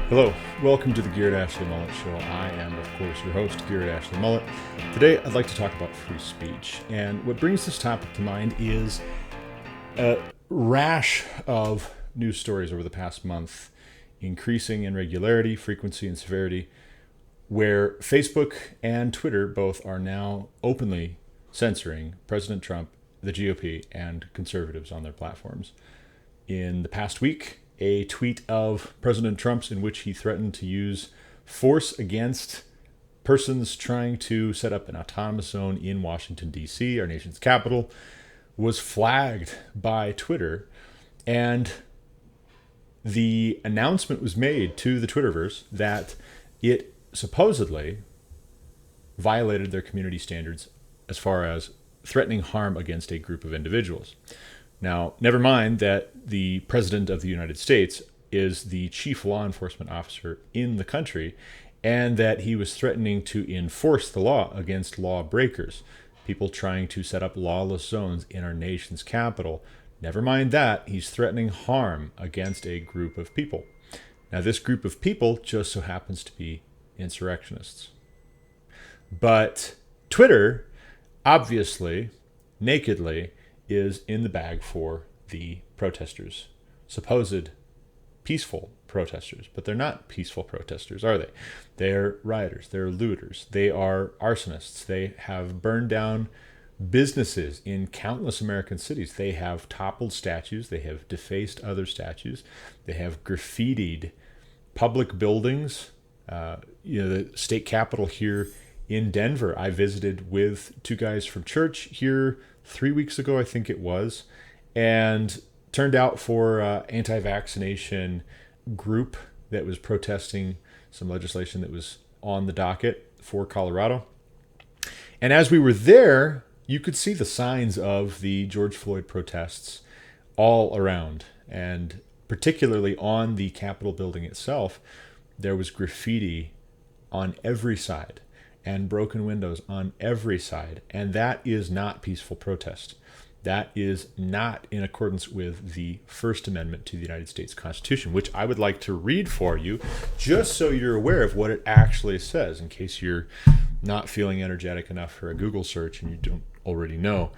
Hello, welcome to the Garrett Ashley Mullet Show. I am, of course, your host, Garrett Ashley Mullet. Today, I'd like to talk about free speech. And what brings this topic to mind is a rash of news stories over the past month, increasing in regularity, frequency, and severity, where Facebook and Twitter both are now openly censoring President Trump, the GOP, and conservatives on their platforms. In the past week, a tweet of President Trump's in which he threatened to use force against persons trying to set up an autonomous zone in Washington, D.C., our nation's capital, was flagged by Twitter. And the announcement was made to the Twitterverse that it supposedly violated their community standards as far as threatening harm against a group of individuals. Now, never mind that the President of the United States is the chief law enforcement officer in the country, and that he was threatening to enforce the law against lawbreakers, people trying to set up lawless zones in our nation's capital. Never mind that, he's threatening harm against a group of people. Now, this group of people just so happens to be insurrectionists. But Twitter, obviously, nakedly, is in the bag for the protesters, supposed peaceful protesters. But they're not peaceful protesters, are they? They're rioters, they're looters, they are arsonists. They have burned down businesses in countless American cities. They have toppled statues, they have defaced other statues, they have graffitied public buildings. The state capitol here in Denver, I visited with two guys from church here 3 weeks ago, I think it was, and turned out for anti-vaccination group that was protesting some legislation that was on the docket for Colorado. And as we were there, you could see the signs of the George Floyd protests all around, and particularly on the Capitol building itself, there was graffiti on every side and broken windows on every side. And that is not peaceful protest. That is not in accordance with the First Amendment to the United States Constitution, which I would like to read for you just so you're aware of what it actually says, in case you're not feeling energetic enough for a Google search and you don't already know.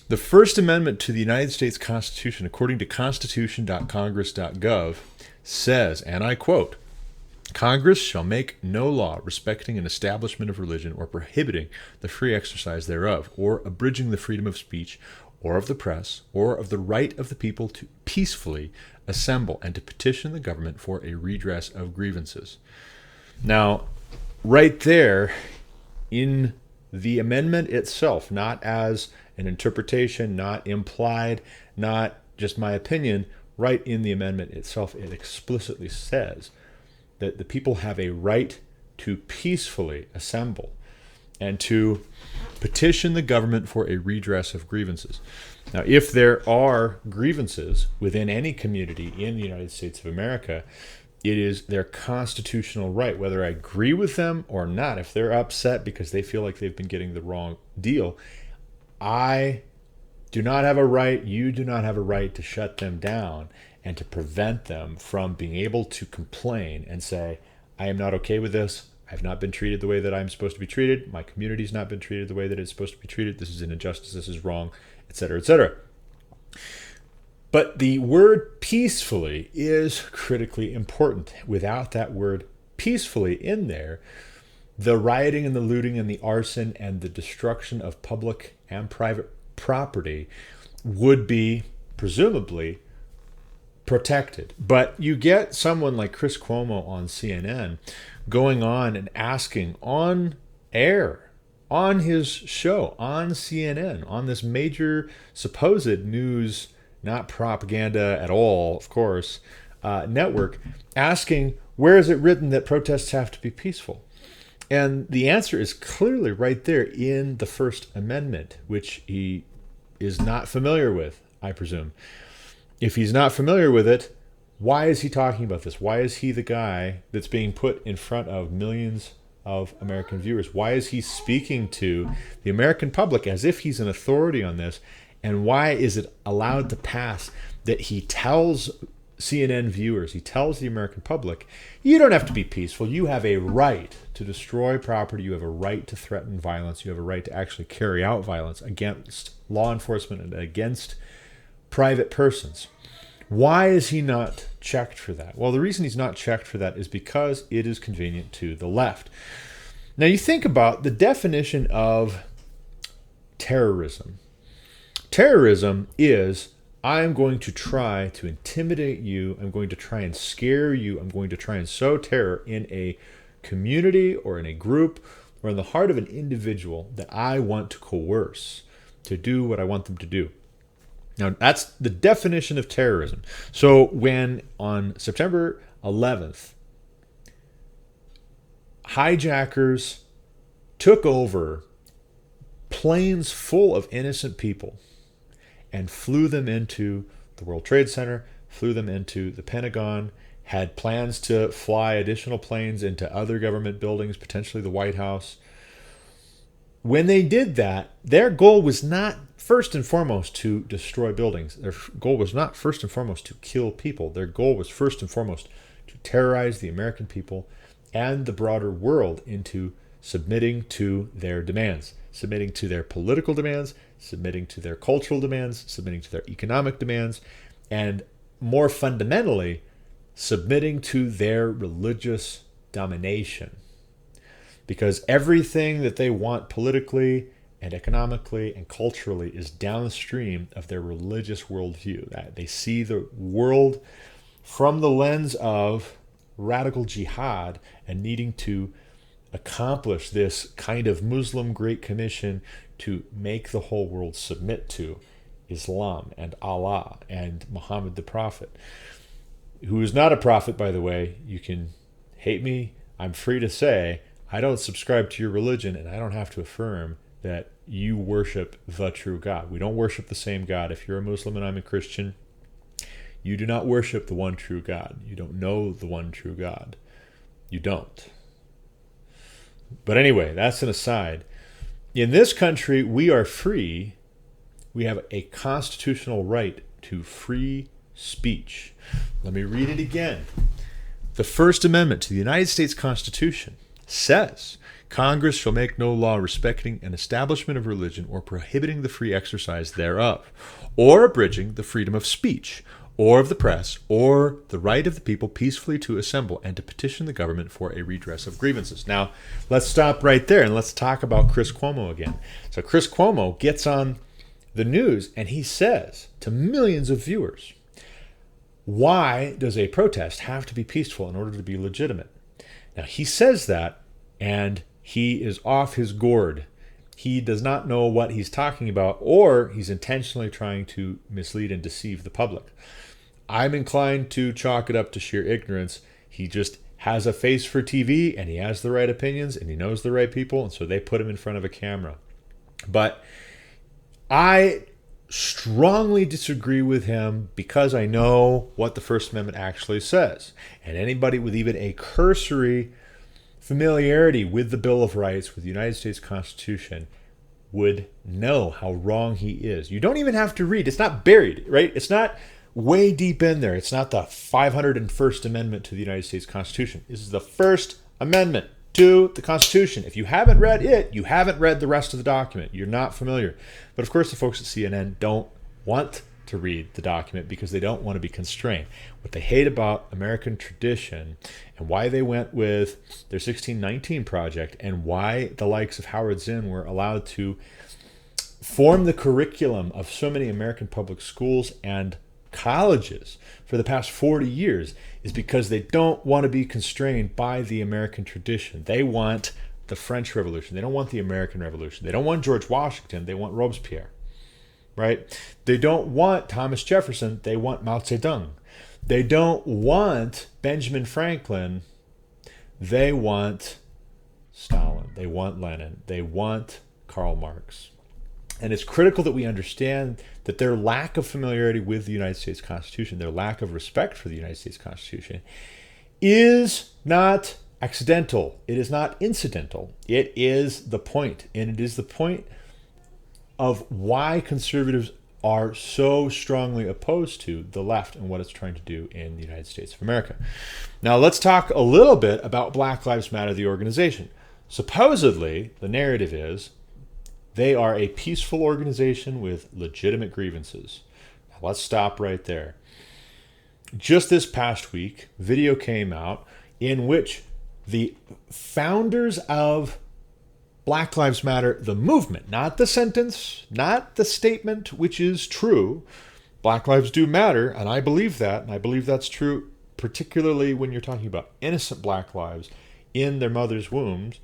The First Amendment to the United States Constitution, according to constitution.congress.gov, says, and I quote, "Congress shall make no law respecting an establishment of religion or prohibiting the free exercise thereof, or abridging the freedom of speech or of the press, or of the right of the people to peacefully assemble and to petition the government for a redress of grievances." Now, right there in the amendment itself, not as an interpretation, not implied, not just my opinion, right in the amendment itself, it explicitly says that the people have a right to peacefully assemble and to petition the government for a redress of grievances. Now, if there are grievances within any community in the United States of America, it is their constitutional right, whether I agree with them or not. If they're upset because they feel like they've been getting the wrong deal, I do not have a right, you do not have a right to shut them down and to prevent them from being able to complain and say, I am not okay with this. I've not been treated the way that I'm supposed to be treated. My community's not been treated the way that it's supposed to be treated. This is an injustice. This is wrong, etc., etc. But the word peacefully is critically important. Without that word peacefully in there, the rioting and the looting and the arson and the destruction of public and private property would be presumably protected. But you get someone like Chris Cuomo on CNN going on and asking on air, on his show, on CNN, on this major supposed news, not propaganda at all, of course, network, asking, where is it written that protests have to be peaceful? And the answer is clearly right there in the First Amendment, which he is not familiar with, I presume. If he's not familiar with it, why is he talking about this? Why is he the guy that's being put in front of millions of American viewers? Why is he speaking to the American public as if he's an authority on this? And why is it allowed to pass that he tells CNN viewers, he tells the American public, you don't have to be peaceful. You have a right to destroy property. You have a right to threaten violence. You have a right to actually carry out violence against law enforcement and against private persons. Why is he not checked for that? Well, the reason he's not checked for that is because it is convenient to the left. Now, you think about the definition of terrorism. Terrorism is, I'm going to try to intimidate you. I'm going to try and scare you. I'm going to try and sow terror in a community or in a group or in the heart of an individual that I want to coerce to do what I want them to do. Now, that's the definition of terrorism. So when on September 11th, hijackers took over planes full of innocent people and flew them into the World Trade Center, flew them into the Pentagon, had plans to fly additional planes into other government buildings, potentially the White House. When they did that, their goal was not first and foremost to destroy buildings. Their goal was not first and foremost to kill people. Their goal was first and foremost to terrorize the American people and the broader world into submitting to their demands, submitting to their political demands, submitting to their cultural demands, submitting to their economic demands, and more fundamentally, submitting to their religious domination. Because everything that they want politically and economically and culturally is downstream of their religious worldview. They see the world from the lens of radical jihad and needing to accomplish this kind of Muslim Great Commission to make the whole world submit to Islam and Allah and Muhammad the Prophet, who is not a prophet, by the way. You can hate me. I'm free to say I don't subscribe to your religion, and I don't have to affirm that you worship the true God. We don't worship the same God. If you're a Muslim and I'm a Christian, you do not worship the one true God. You don't know the one true God. You don't. But anyway, that's an aside. In this country, we are free. We have a constitutional right to free speech. Let me read it again. The First Amendment to the United States Constitution says, Congress shall make no law respecting an establishment of religion or prohibiting the free exercise thereof, or abridging the freedom of speech, or of the press, or the right of the people peacefully to assemble and to petition the government for a redress of grievances. Now, let's stop right there and let's talk about Chris Cuomo again. So Chris Cuomo gets on the news and he says to millions of viewers, why does a protest have to be peaceful in order to be legitimate? Now, he says that and he is off his gourd. He does not know what he's talking about, or he's intentionally trying to mislead and deceive the public. I'm inclined to chalk it up to sheer ignorance. He just has a face for TV, and he has the right opinions, and he knows the right people, and so they put him in front of a camera. But I strongly disagree with him because I know what the First Amendment actually says. And anybody with even a cursory familiarity with the Bill of Rights, with the United States Constitution, would know how wrong he is. You don't even have to read. It's not buried, right? It's not way deep in there. It's not the 501st Amendment to the United States Constitution. This is the First Amendment to the Constitution. If you haven't read it, you haven't read the rest of the document. You're not familiar. But of course, the folks at CNN don't want to read the document because they don't want to be constrained. What they hate about American tradition and why they went with their 1619 project and why the likes of Howard Zinn were allowed to form the curriculum of so many American public schools and colleges for the past 40 years is because they don't want to be constrained by the American tradition. They want the French Revolution. They don't want the American Revolution. They don't want George Washington. They want Robespierre. Right? They don't want Thomas Jefferson. They want Mao Zedong. They don't want Benjamin Franklin. They want Stalin. They want Lenin. They want Karl Marx. And it's critical that we understand that their lack of familiarity with the United States Constitution, their lack of respect for the United States Constitution, is not accidental. It is not incidental. It is the point. And it is the point of why conservatives are so strongly opposed to the left and what it's trying to do in the United States of America. Now, let's talk a little bit about Black Lives Matter, the organization. Supposedly, the narrative is they are a peaceful organization with legitimate grievances. Now, let's stop right there. Just this past week, video came out in which the founders of Black Lives Matter, the movement, not the sentence, not the statement, which is true. Black lives do matter, and I believe that, and I believe that's true, particularly when you're talking about innocent black lives in their mother's wombs.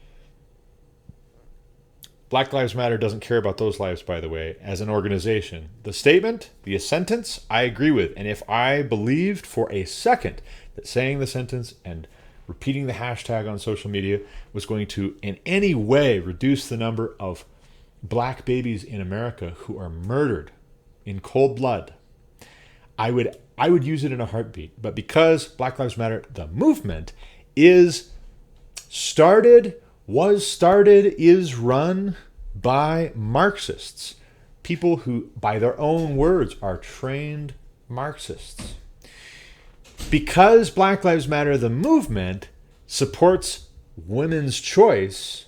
Black Lives Matter doesn't care about those lives, by the way, as an organization. The statement, the sentence, I agree with. And if I believed for a second that saying the sentence and repeating the hashtag on social media was going to in any way reduce the number of black babies in America who are murdered in cold blood, I would use it in a heartbeat. But because Black Lives Matter, the movement, is run by Marxists, people who, by their own words, are trained Marxists. Because Black Lives Matter, the movement, supports women's choice,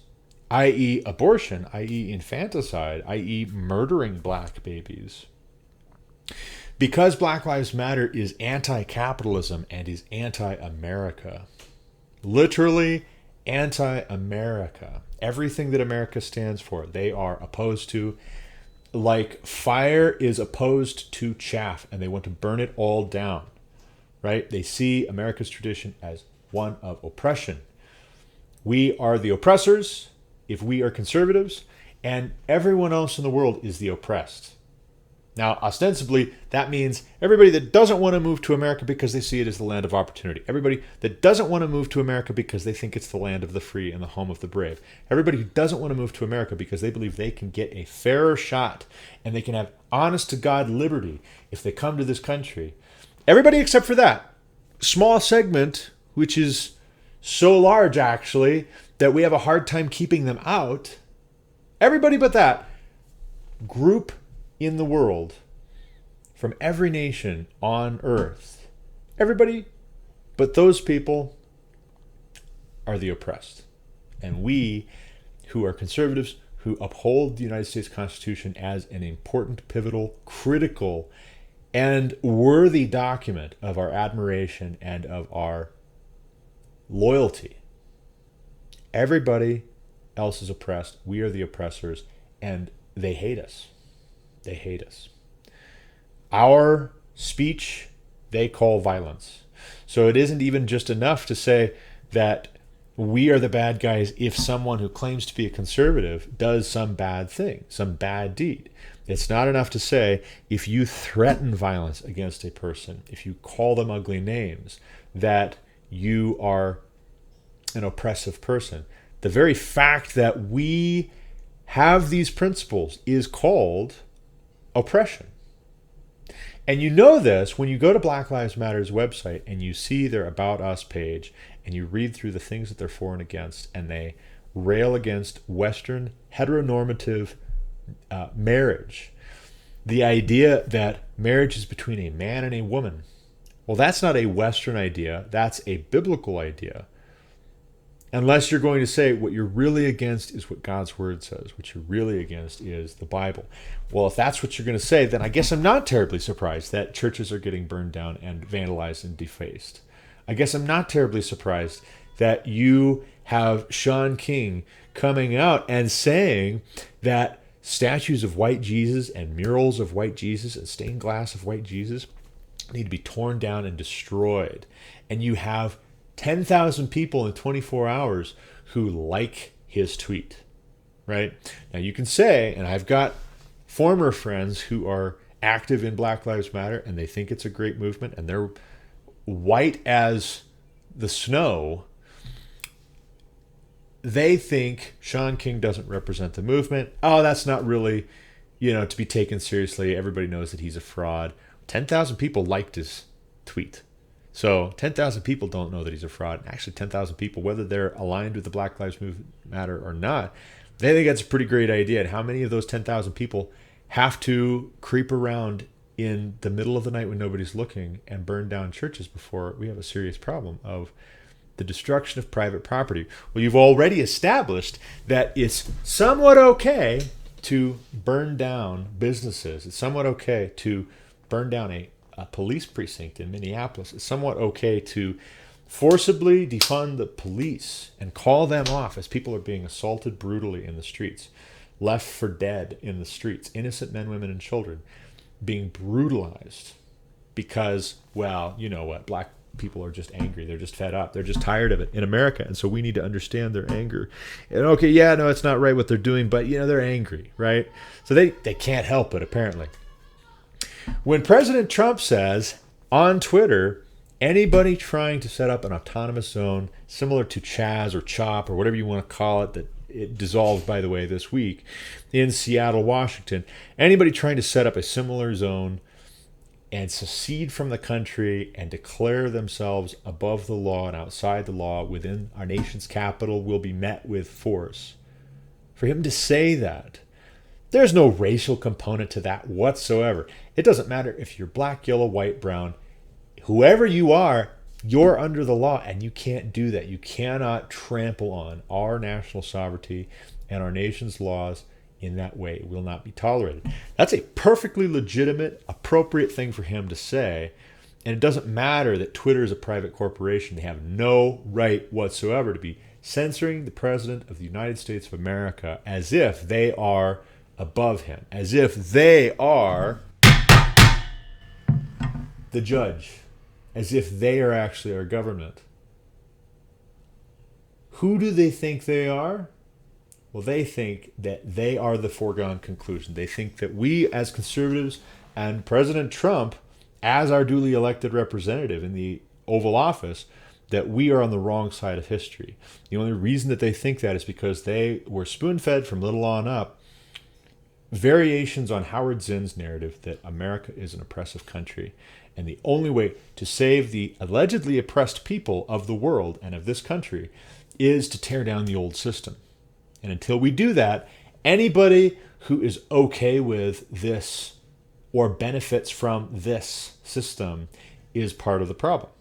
i.e. abortion, i.e. infanticide, i.e. murdering black babies. Because Black Lives Matter is anti-capitalism and is anti-America. Literally anti-America. Everything that America stands for, they are opposed to. Like fire is opposed to chaff, and they want to burn it all down. Right? They see America's tradition as one of oppression. We are the oppressors if we are conservatives, and everyone else in the world is the oppressed. Now, ostensibly, that means everybody that doesn't want to move to America because they see it as the land of opportunity. Everybody that doesn't want to move to America because they think it's the land of the free and the home of the brave. Everybody who doesn't want to move to America because they believe they can get a fairer shot and they can have honest-to-God liberty if they come to this country. Everybody except for that small segment, which is so large, actually, that we have a hard time keeping them out. Everybody but that group in the world, from every nation on earth, everybody but those people are the oppressed. And we, who are conservatives, who uphold the United States Constitution as an important, pivotal, critical, and worthy document of our admiration and of our loyalty. Everybody else is oppressed. We are the oppressors, and they hate us. They hate us. Our speech, they call violence. So it isn't even just enough to say that we are the bad guys if someone who claims to be a conservative does some bad thing, some bad deed. It's not enough to say if you threaten violence against a person, if you call them ugly names, that you are an oppressive person. The very fact that we have these principles is called oppression. And you know this when you go to Black Lives Matter's website and you see their About Us page and you read through the things that they're for and against, and they rail against Western heteronormative marriage. The idea that marriage is between a man and a woman. Well, that's not a Western idea. That's a biblical idea. Unless you're going to say what you're really against is what God's word says. What you're really against is the Bible. Well, if that's what you're going to say, then I guess I'm not terribly surprised that churches are getting burned down and vandalized and defaced. I guess I'm not terribly surprised that you have Sean King coming out and saying that statues of white Jesus and murals of white Jesus and stained glass of white Jesus need to be torn down and destroyed. And you have 10,000 people in 24 hours who like his tweet, right? Now you can say, and I've got former friends who are active in Black Lives Matter and they think it's a great movement and they're white as the snow. They think Sean King doesn't represent the movement. Oh, that's not really, to be taken seriously. Everybody knows that he's a fraud. 10,000 people liked his tweet. So 10,000 people don't know that he's a fraud. Actually, 10,000 people, whether they're aligned with the Black Lives Matter or not, they think that's a pretty great idea. And how many of those 10,000 people have to creep around in the middle of the night when nobody's looking and burn down churches before we have a serious problem of the destruction of private property? Well, you've already established that it's somewhat okay to burn down businesses. It's somewhat okay to burn down a police precinct in Minneapolis. It's somewhat okay to forcibly defund the police and call them off as people are being assaulted brutally in the streets, left for dead in the streets, innocent men, women, and children being brutalized because, well, you know what, black people are just angry. They're just fed up. They're just tired of it in America. And so we need to understand their anger. And okay, yeah, no, it's not right what they're doing, but they're angry, right? So they can't help it, apparently. When President Trump says on Twitter, anybody trying to set up an autonomous zone similar to Chaz or CHOP or whatever you want to call it, that it dissolved, by the way, this week in Seattle, Washington, anybody trying to set up a similar zone and secede from the country and declare themselves above the law and outside the law within our nation's capital will be met with force. For him to say that, there's no racial component to that whatsoever. It doesn't matter if you're black, yellow, white, brown, whoever you are, you're under the law, and you can't do that. You cannot trample on our national sovereignty and our nation's laws in that way. It will not be tolerated. That's a perfectly legitimate, appropriate thing for him to say. And it doesn't matter that Twitter is a private corporation. They have no right whatsoever to be censoring the President of the United States of America as if they are above him, as if they are the judge, as if they are actually our government. Who do they think they are? Well, they think that they are the foregone conclusion. They think that we as conservatives and President Trump as our duly elected representative in the Oval Office, that we are on the wrong side of history. The only reason that they think that is because they were spoon-fed from little on up variations on Howard Zinn's narrative that America is an oppressive country. And the only way to save the allegedly oppressed people of the world and of this country is to tear down the old system. And until we do that, anybody who is okay with this or benefits from this system is part of the problem.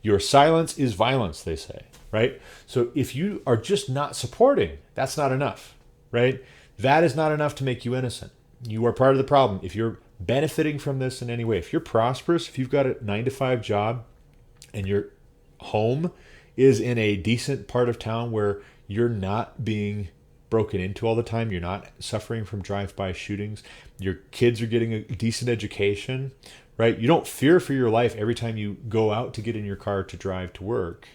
Your silence is violence, they say, right? So if you are just not supporting, that's not enough, right? That is not enough to make you innocent. You are part of the problem. If you're benefiting from this in any way, if you're prosperous, if you've got a 9-to-5 job and your home is in a decent part of town where you're not being broken into all the time, you're not suffering from drive-by shootings, your kids are getting a decent education, right? You don't fear for your life every time you go out to get in your car to drive to work.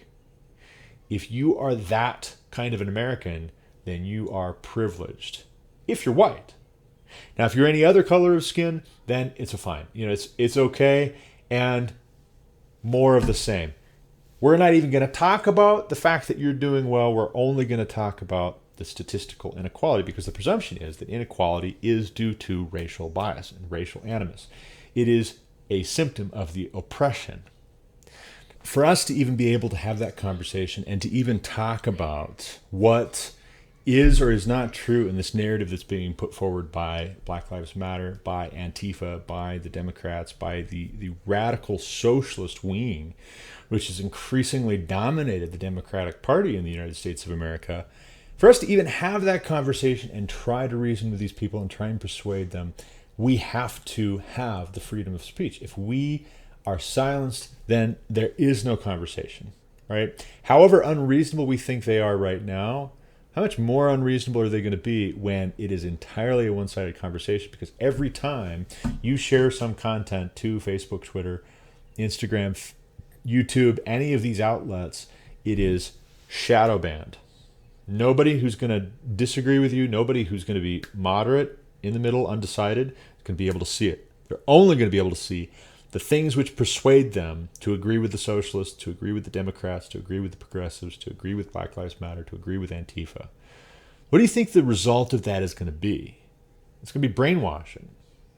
If you are that kind of an American, then you are privileged. If you're white. Now, if you're any other color of skin, then it's a fine. It's okay, and more of the same. We're not even going to talk about the fact that you're doing well. We're only going to talk about the statistical inequality, because the presumption is that inequality is due to racial bias and racial animus. It is a symptom of the oppression. For us to even be able to have that conversation and to even talk about what is or is not true in this narrative that's being put forward by Black Lives Matter, by Antifa, by the Democrats, by the radical socialist wing, which has increasingly dominated the Democratic Party in the United States of America, for us to even have that conversation and try to reason with these people and try and persuade them, we have to have the freedom of speech. If we are silenced, then there is no conversation, right? However unreasonable we think they are right now, how much more unreasonable are they going to be when it is entirely a one-sided conversation? Because every time you share some content to Facebook, Twitter, Instagram, YouTube, any of these outlets, it is shadow banned. Nobody who's going to disagree with you, nobody who's going to be moderate, in the middle, undecided, is going to be able to see it. They're only going to be able to see the things which persuade them to agree with the socialists, to agree with the Democrats, to agree with the progressives, to agree with Black Lives Matter, to agree with Antifa. What do you think the result of that is going to be? It's going to be brainwashing,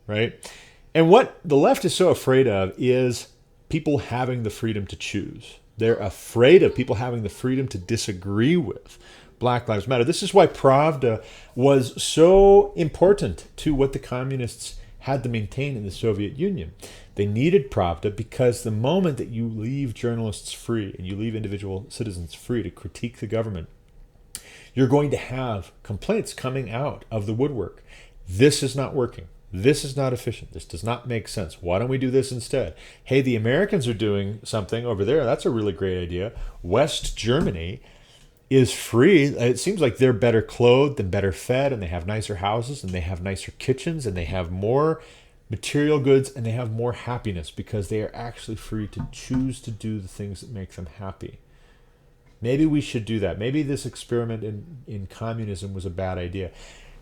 right? And what the left is so afraid of is people having the freedom to choose. They're afraid of people having the freedom to disagree with Black Lives Matter. This is why Pravda was so important to what the communists had to maintain in the Soviet Union. They needed Pravda because the moment that you leave journalists free and you leave individual citizens free to critique the government, you're going to have complaints coming out of the woodwork. This is not working. This is not efficient. This does not make sense. Why don't we do this instead? Hey, the Americans are doing something over there. That's a really great idea. West Germany is free. It seems like they're better clothed and better fed, and they have nicer houses, and they have nicer kitchens, and they have more material goods, and they have more happiness because they are actually free to choose to do the things that make them happy. Maybe we should do that. Maybe this experiment in communism was a bad idea.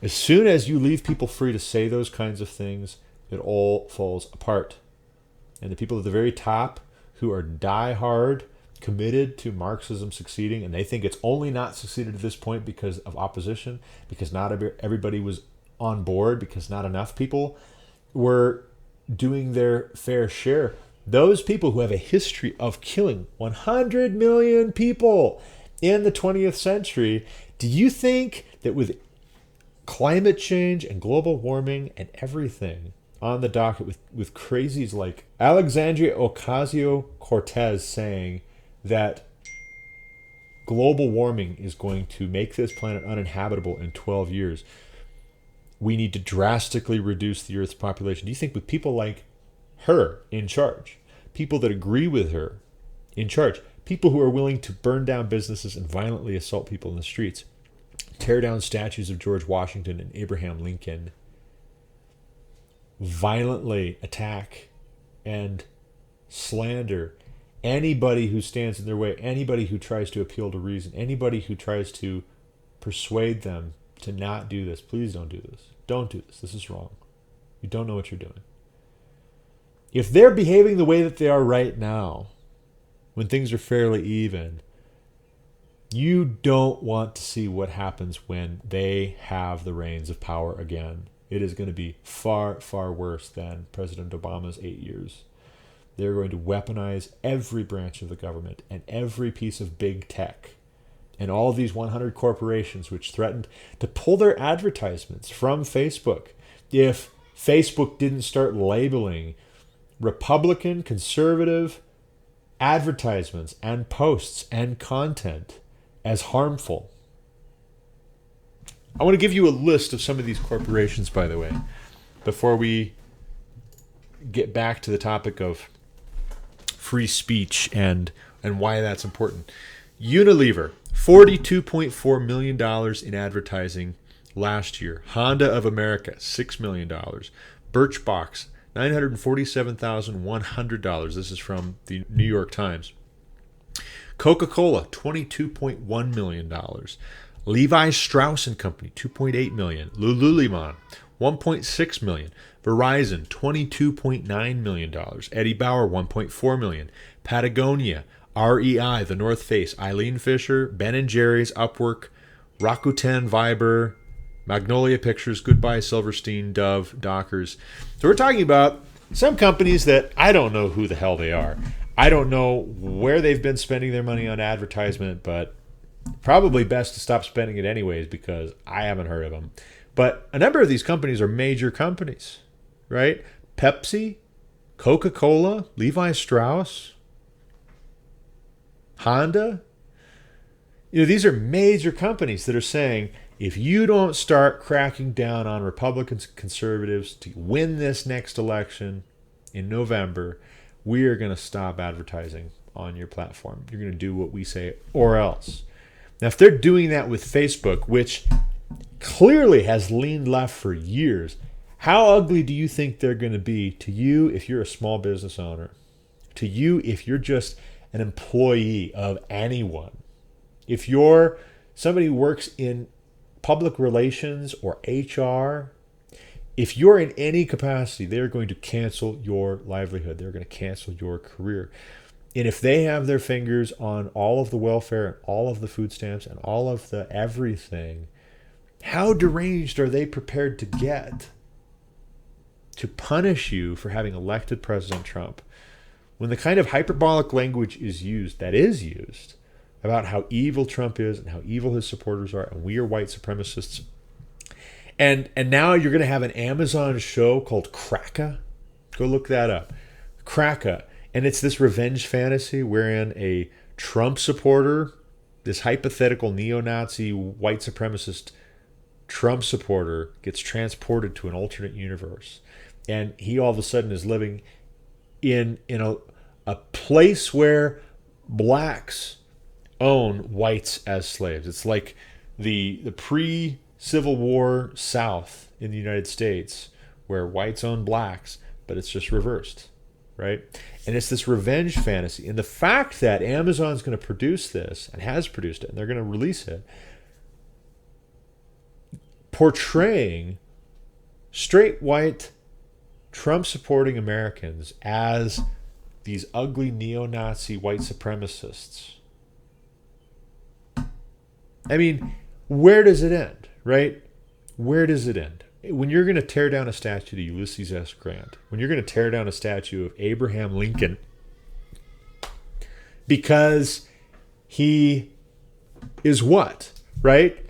As soon as you leave people free to say those kinds of things, it all falls apart. And the people at the very top who are die-hard committed to Marxism succeeding, and they think it's only not succeeded at this point because of opposition, because not everybody was on board, because not enough people were doing their fair share. Those people who have a history of killing 100 million people in the 20th century, do you think that with climate change and global warming and everything on the docket, with crazies like Alexandria Ocasio-Cortez saying that global warming is going to make this planet uninhabitable in 12 years, we need to drastically reduce the Earth's population. Do you think with people like her in charge, people that agree with her in charge, people who are willing to burn down businesses and violently assault people in the streets, tear down statues of George Washington and Abraham Lincoln, violently attack and slander anybody who stands in their way, anybody who tries to appeal to reason, anybody who tries to persuade them to not do this? Please don't do this. Don't do this. This is wrong. You don't know what you're doing. If they're behaving the way that they are right now, when things are fairly even, you don't want to see what happens when they have the reins of power again. It is going to be far, far worse than President Obama's 8 years. They're going to weaponize every branch of the government and every piece of big tech and all these 100 corporations which threatened to pull their advertisements from Facebook if Facebook didn't start labeling Republican, conservative advertisements and posts and content as harmful. I want to give you a list of some of these corporations, by the way, before we get back to the topic of free speech and why that's important. Unilever, $42.4 million in advertising last year. Honda of America, $6 million. Birchbox, $947,100. This is from the New York Times. Coca-Cola, $22.1 million. Levi Strauss & Company, $2.8 million. Lululemon, $1.6 million. Verizon, $22.9 million. Eddie Bauer, $1.4 million. Patagonia, REI, The North Face, Eileen Fisher, Ben & Jerry's, Upwork, Rakuten, Viber, Magnolia Pictures, Goodbye Silverstein, Dove, Dockers. So we're talking about some companies that I don't know who the hell they are. I don't know where they've been spending their money on advertisement, but probably best to stop spending it anyways because I haven't heard of them. But a number of these companies are major companies, right? Pepsi, Coca-Cola, Levi Strauss, Honda. These are major companies that are saying, if you don't start cracking down on Republicans and conservatives to win this next election in November, we are going to stop advertising on your platform. You're going to do what we say or else. Now, if they're doing that with Facebook, which clearly has leaned left for years, how ugly do you think they're going to be to you if you're a small business owner? To you if you're just an employee of anyone? If you're somebody who works in public relations or HR, if you're in any capacity, they're going to cancel your livelihood. They're going to cancel your career. And if they have their fingers on all of the welfare and all of the food stamps and all of the everything, how deranged are they prepared to get to punish you for having elected President Trump? When the kind of hyperbolic language is used, that is used, about how evil Trump is and how evil his supporters are, and we are white supremacists. And now you're going to have an Amazon show called Kraka. Go look that up. Kraka. And it's this revenge fantasy wherein a Trump supporter, this hypothetical neo-Nazi white supremacist Trump supporter, gets transported to an alternate universe. And he all of a sudden is living in a place where blacks own whites as slaves. It's like the pre-Civil War South in the United States where whites own blacks, but it's just reversed, right? And it's this revenge fantasy. And the fact that Amazon's going to produce this and has produced it, and they're going to release it, portraying straight white Trump-supporting Americans as these ugly neo-Nazi white supremacists. I mean, where does it end, right? Where does it end? When you're going to tear down a statue to Ulysses S. Grant, when you're going to tear down a statue of Abraham Lincoln because he is what, right?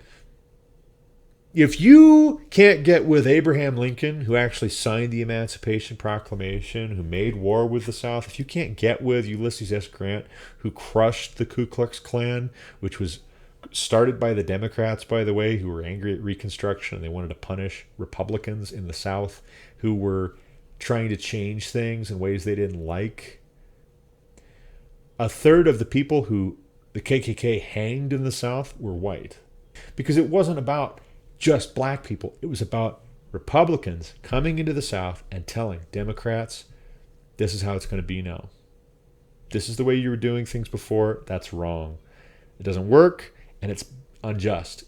If you can't get with Abraham Lincoln, who actually signed the Emancipation Proclamation, who made war with the South, if you can't get with Ulysses S. Grant, who crushed the Ku Klux Klan, which was started by the Democrats, by the way, who were angry at Reconstruction and they wanted to punish Republicans in the South who were trying to change things in ways they didn't like. A third of the people who the KKK hanged in the South were white. Because it wasn't about just black people. It was about Republicans coming into the South and telling Democrats, this is how it's going to be now. This is the way you were doing things before. That's wrong. It doesn't work. And it's unjust.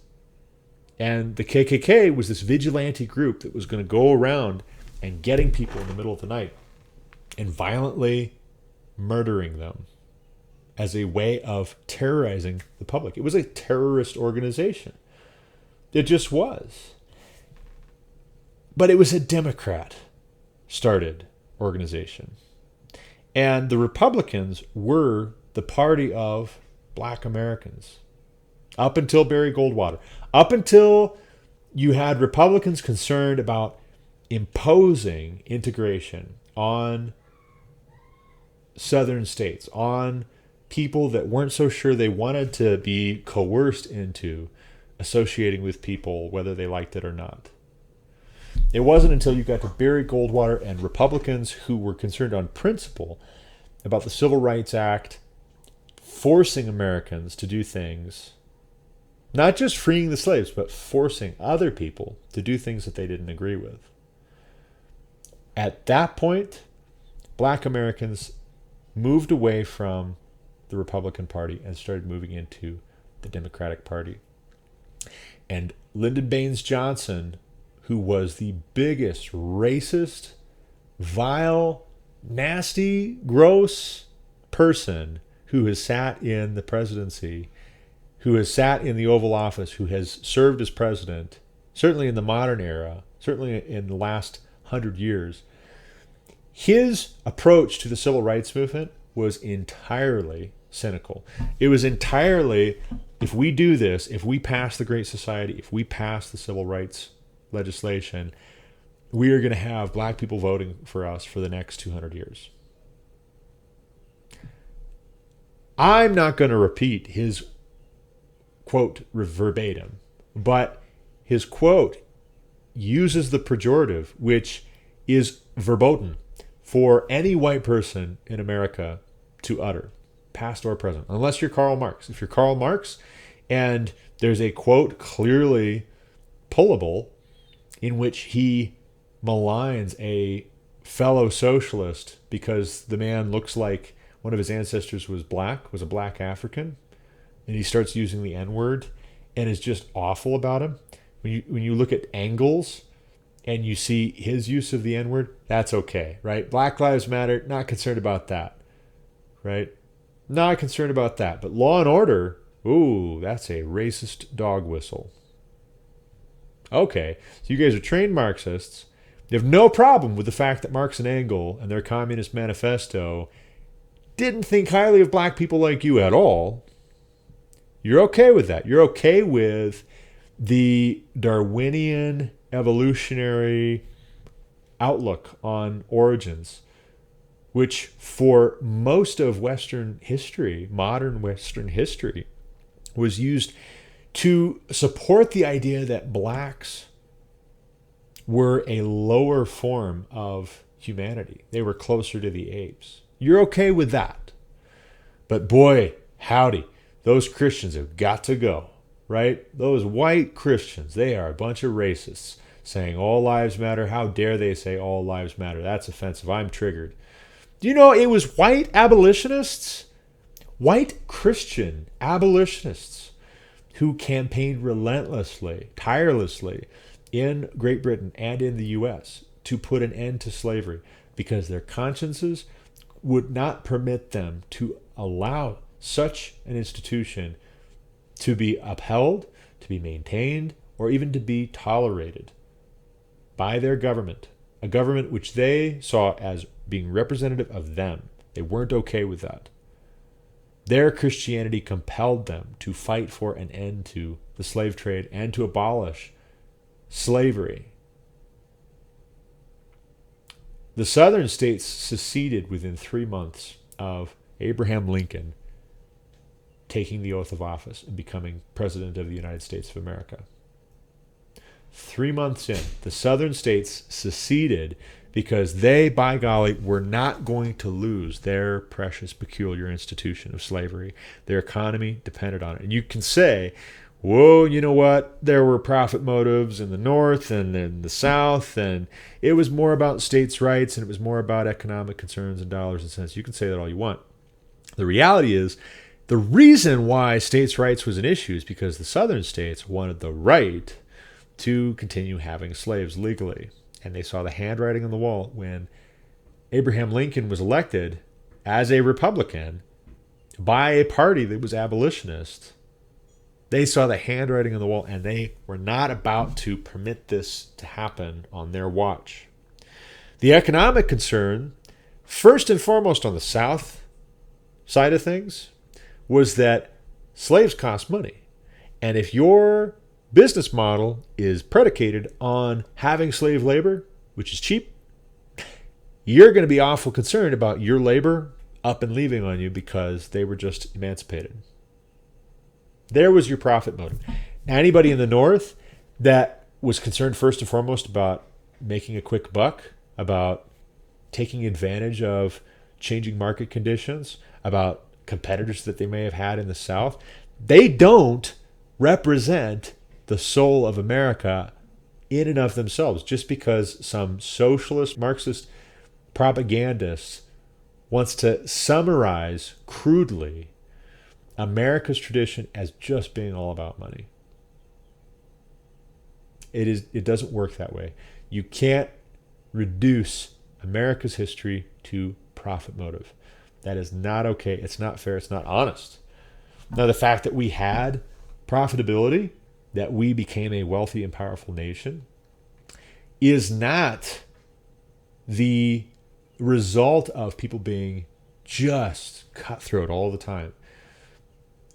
And the KKK was this vigilante group that was going to go around and getting people in the middle of the night and violently murdering them as a way of terrorizing the public. It was a terrorist organization. It just was. But it was a Democrat-started organization. And the Republicans were the party of black Americans. Up until Barry Goldwater. Up until you had Republicans concerned about imposing integration on southern states, on people that weren't so sure they wanted to be coerced into associating with people, whether they liked it or not. It wasn't until you got to Barry Goldwater and Republicans who were concerned on principle about the Civil Rights Act forcing Americans to do things, not just freeing the slaves, but forcing other people to do things that they didn't agree with. At that point, black Americans moved away from the Republican Party and started moving into the Democratic Party. And Lyndon Baines Johnson, who was the biggest racist, vile, nasty, gross person who has sat in the presidency, who has sat in the Oval Office, who has served as president, certainly in the modern era, certainly in the last 100 years, his approach to the civil rights movement was entirely cynical. It was entirely, if we do this, if we pass the Great Society, if we pass the civil rights legislation, we are going to have black people voting for us for the next 200 years. I'm not going to repeat his quote verbatim, but his quote uses the pejorative, which is verboten for any white person in America to utter, past or present, unless you're Karl Marx. If you're Karl Marx and there's a quote clearly pullable in which he maligns a fellow socialist because the man looks like one of his ancestors was a black African, and he starts using the N-word and is just awful about him. When you look at Engels and you see his use of the N-word, that's okay, right? Black Lives Matter, not concerned about that, right? Not concerned about that. But Law and Order, ooh, that's a racist dog whistle. Okay, so you guys are trained Marxists. You have no problem with the fact that Marx and Engels and their Communist Manifesto didn't think highly of black people like you at all. You're okay with that. You're okay with the Darwinian evolutionary outlook on origins, which for most of Western history, modern Western history, was used to support the idea that blacks were a lower form of humanity. They were closer to the apes. You're okay with that. But boy, howdy, those Christians have got to go, right? Those white Christians, they are a bunch of racists saying all lives matter. How dare they say all lives matter? That's offensive. I'm triggered. Do you know it was white abolitionists, white Christian abolitionists, who campaigned relentlessly, tirelessly in Great Britain and in the U.S. to put an end to slavery because their consciences would not permit them to allow such an institution to be upheld, to be maintained, or even to be tolerated by their government, a government which they saw as being representative of them. They weren't okay with that. Their Christianity compelled them to fight for an end to the slave trade and to abolish slavery. The southern states seceded within 3 months of Abraham Lincoln taking the oath of office and becoming president of the United States of America. 3 months in, the southern states seceded because they, by golly, were not going to lose their precious, peculiar institution of slavery. Their economy depended on it. And you can say, whoa, you know what? There were profit motives in the North and in the South, and it was more about states' rights, and it was more about economic concerns and dollars and cents. You can say that all you want. The reality is, the reason why states' rights was an issue is because the southern states wanted the right to continue having slaves legally. And they saw the handwriting on the wall when Abraham Lincoln was elected as a Republican by a party that was abolitionist. They saw the handwriting on the wall, and they were not about to permit this to happen on their watch. The economic concern, first and foremost on the South side of things, was that slaves cost money. And if your business model is predicated on having slave labor, which is cheap, you're going to be awful concerned about your labor up and leaving on you because they were just emancipated. There was your profit motive. Anybody in the North that was concerned first and foremost about making a quick buck, about taking advantage of changing market conditions, about competitors that they may have had in the South, they don't represent the soul of America in and of themselves, just because some socialist, Marxist propagandist wants to summarize crudely America's tradition as just being all about money. It doesn't work that way. You can't reduce America's history to profit motive. That is not okay. It's not fair. It's not honest. Now, the fact that we had profitability, that we became a wealthy and powerful nation, is not the result of people being just cutthroat all the time.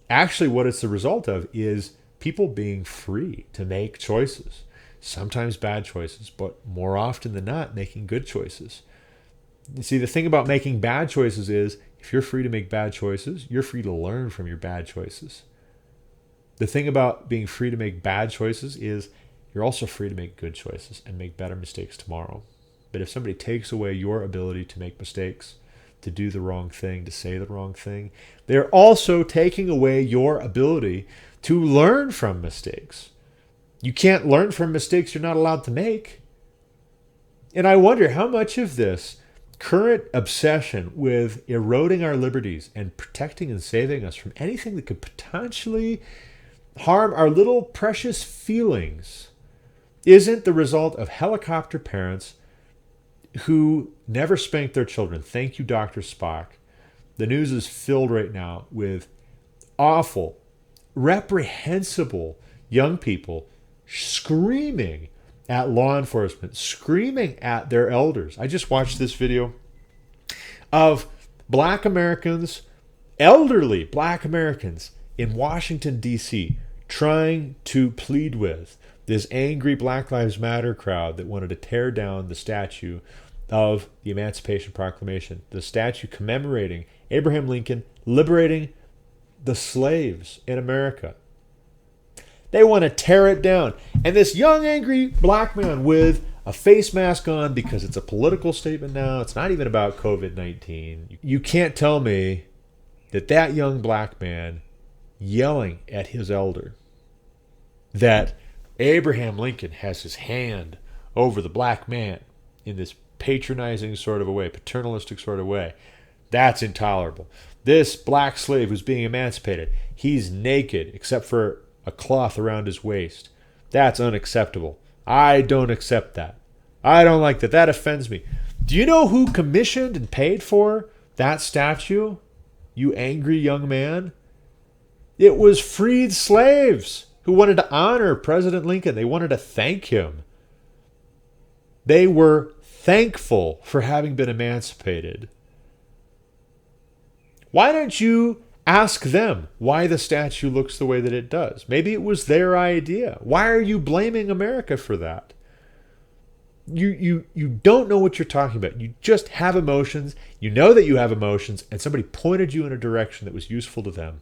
Actually, what it's the result of is people being free to make choices. Sometimes bad choices, but more often than not, making good choices. You see, the thing about making bad choices is if you're free to make bad choices, you're free to learn from your bad choices. The thing about being free to make bad choices is you're also free to make good choices and make better mistakes tomorrow. But if somebody takes away your ability to make mistakes, to do the wrong thing, to say the wrong thing, they're also taking away your ability to learn from mistakes. You can't learn from mistakes you're not allowed to make. And I wonder how much of this current obsession with eroding our liberties and protecting and saving us from anything that could potentially harm our little precious feelings isn't the result of helicopter parents who never spanked their children. Thank you, Dr. Spock. The news is filled right now with awful, reprehensible young people screaming at law enforcement, screaming at their elders. I just watched this video of Black Americans, elderly Black Americans, in Washington, D.C., trying to plead with this angry Black Lives Matter crowd that wanted to tear down the statue of the Emancipation Proclamation, the statue commemorating Abraham Lincoln liberating the slaves in America. They want to tear it down. And this young, angry black man with a face mask on, because it's a political statement now, it's not even about COVID-19. You can't tell me that that young black man yelling at his elder that Abraham Lincoln has his hand over the black man in this patronizing sort of a way, paternalistic sort of way, that's intolerable. This black slave who's being emancipated, he's naked except for a cloth around his waist. That's unacceptable. I don't accept that. I don't like that. That offends me. Do you know who commissioned and paid for that statue? You angry young man? It was freed slaves who wanted to honor President Lincoln. They wanted to thank him. They were thankful for having been emancipated. Why don't you ask them why the statue looks the way that it does? Maybe it was their idea. Why are you blaming America for that? You don't know what you're talking about. You just have emotions. You know that you have emotions, and somebody pointed you in a direction that was useful to them.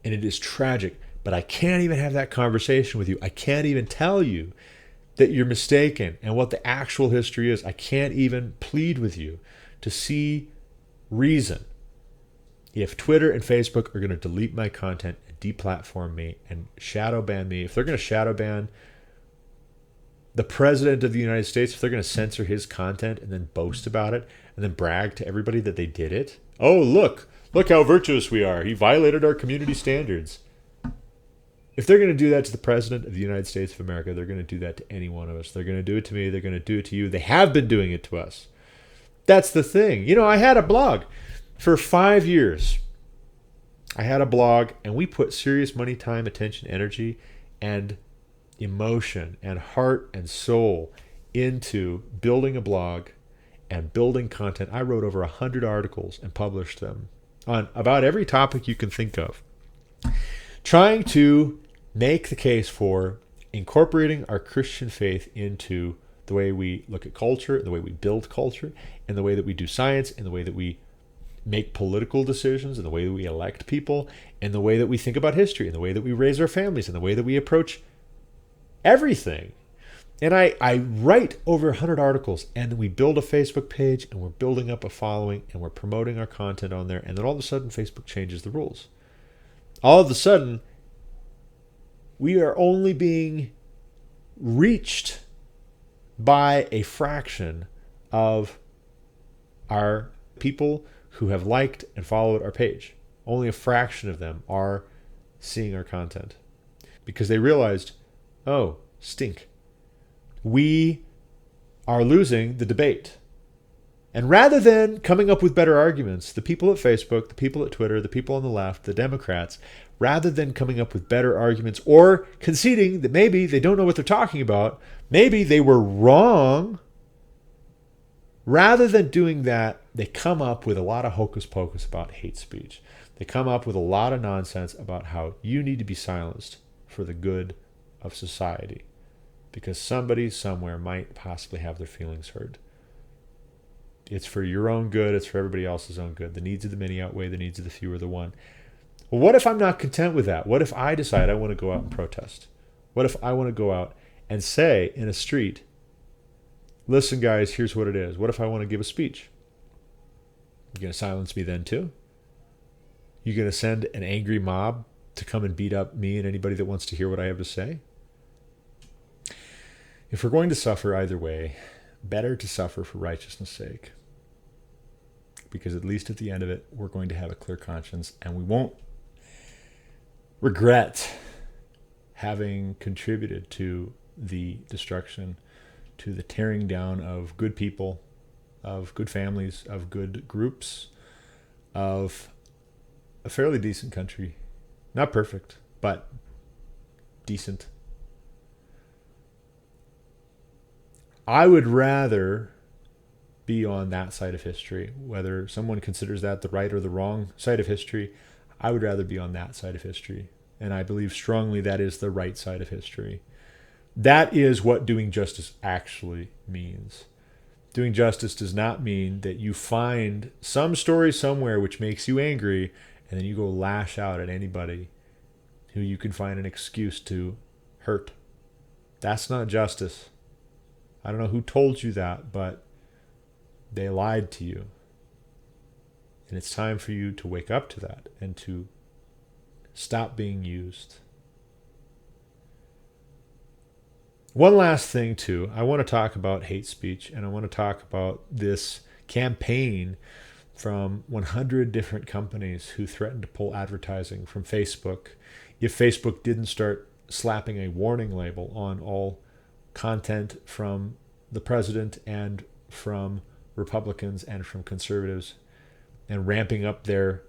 And it is tragic, but I can't even have that conversation with you. I can't even tell you that you're mistaken and what the actual history is. I can't even plead with you to see reason. If Twitter and Facebook are going to delete my content and deplatform me and shadow ban me, if they're going to shadow ban the President of the United States, if they're going to censor his content and then boast about it and then brag to everybody that they did it, oh, look how virtuous we are. He violated our community standards. If they're going to do that to the President of the United States of America, they're going to do that to any one of us. They're going to do it to me. They're going to do it to you. They have been doing it to us. That's the thing. You know, I had a blog for 5 years. I had a blog, and we put serious money, time, attention, energy, and emotion, and heart and soul into building a blog and building content. I wrote over 100 articles and published them on about every topic you can think of, trying to make the case for incorporating our Christian faith into the way we look at culture, the way we build culture, and the way that we do science, and the way that we make political decisions, and the way that we elect people, and the way that we think about history, and the way that we raise our families, and the way that we approach everything. And I write over 100 articles, and we build a Facebook page, and we're building up a following, and we're promoting our content on there, and then all of a sudden Facebook changes the rules. All of a sudden, we are only being reached by a fraction of our people who have liked and followed our page. Only a fraction of them are seeing our content because they realized, oh, stink. We are losing the debate. And rather than coming up with better arguments, the people at Facebook, the people at Twitter, the people on the left, the Democrats, rather than coming up with better arguments or conceding that maybe they don't know what they're talking about, maybe they were wrong, rather than doing that, they come up with a lot of hocus pocus about hate speech. They come up with a lot of nonsense about how you need to be silenced for the good of society because somebody somewhere might possibly have their feelings hurt. It's for your own good. It's for everybody else's own good. The needs of the many outweigh the needs of the few or the one. Well, what if I'm not content with that? What if I decide I want to go out and protest? What if I want to go out and say in a street, listen, guys, here's what it is. What if I want to give a speech? You going to silence me then too? You going to send an angry mob to come and beat up me and anybody that wants to hear what I have to say? If we're going to suffer either way, better to suffer for righteousness' sake. Because at least at the end of it, we're going to have a clear conscience and we won't regret having contributed to the destruction, to the tearing down of good people, of good families, of good groups, of a fairly decent country. Not perfect, but decent. I would rather be on that side of history, whether someone considers that the right or the wrong side of history. I would rather be on that side of history. And I believe strongly that is the right side of history. That is what doing justice actually means. Doing justice does not mean that you find some story somewhere which makes you angry and then you go lash out at anybody who you can find an excuse to hurt. That's not justice. I don't know who told you that, but they lied to you. And it's time for you to wake up to that and to stop being used. One last thing, too. I want to talk about hate speech, and I want to talk about this campaign from 100 different companies who threatened to pull advertising from Facebook if Facebook didn't start slapping a warning label on all content from the president and from Republicans and from conservatives, and ramping up their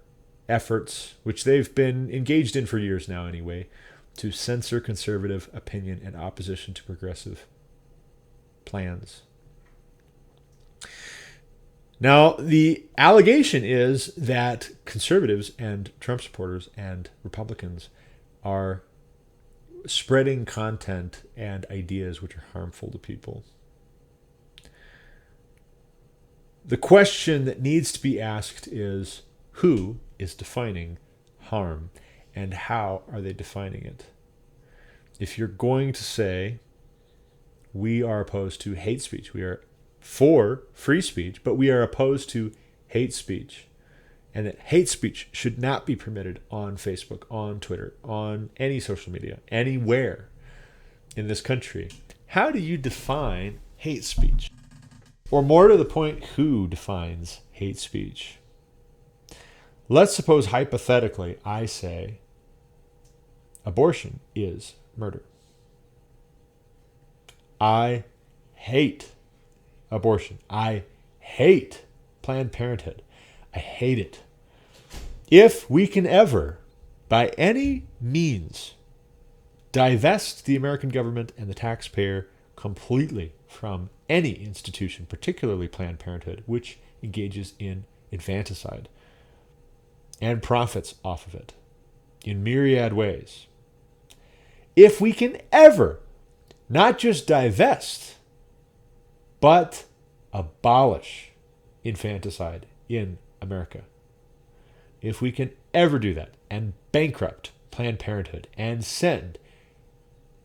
efforts, which they've been engaged in for years now anyway, to censor conservative opinion and opposition to progressive plans. Now, the allegation is that conservatives and Trump supporters and Republicans are spreading content and ideas which are harmful to people. The question that needs to be asked is, who is defining harm? And how are they defining it? If you're going to say we are opposed to hate speech, we are for free speech, but we are opposed to hate speech, and that hate speech should not be permitted on Facebook, on Twitter, on any social media, anywhere in this country, how do you define hate speech? Or more to the point, who defines hate speech? Let's suppose hypothetically I say abortion is murder. I hate abortion. I hate Planned Parenthood. I hate it. If we can ever, by any means, divest the American government and the taxpayer completely from any institution, particularly Planned Parenthood, which engages in infanticide and profits off of it in myriad ways, if we can ever not just divest, but abolish infanticide in America, if we can ever do that and bankrupt Planned Parenthood and send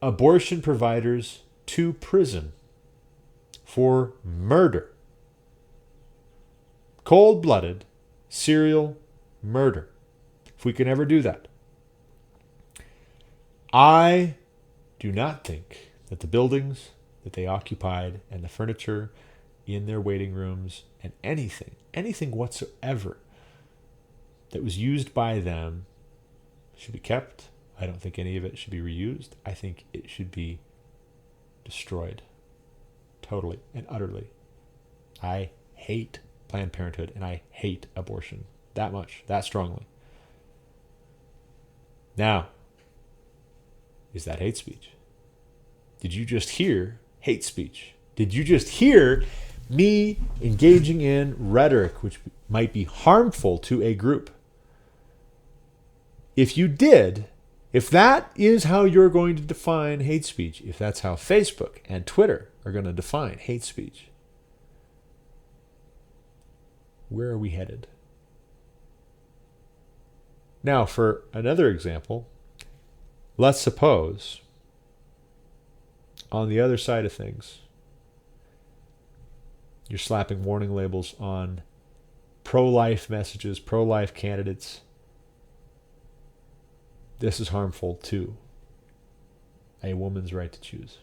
abortion providers to prison for murder, cold-blooded, serial murder, if we can ever do that, I do not think that the buildings that they occupied and the furniture in their waiting rooms and anything whatsoever that was used by them should be kept. I don't think any of it should be reused. I think it should be destroyed totally and utterly. I hate Planned Parenthood and I hate abortion that much, that strongly. Now, is that hate speech? Did you just hear hate speech? Did you just hear me engaging in rhetoric which might be harmful to a group? If you did, if that is how you're going to define hate speech, if that's how Facebook and Twitter are going to define hate speech, where are we headed? Now, for another example, let's suppose on the other side of things, you're slapping warning labels on pro-life messages, pro-life candidates. This is harmful to a woman's right to choose.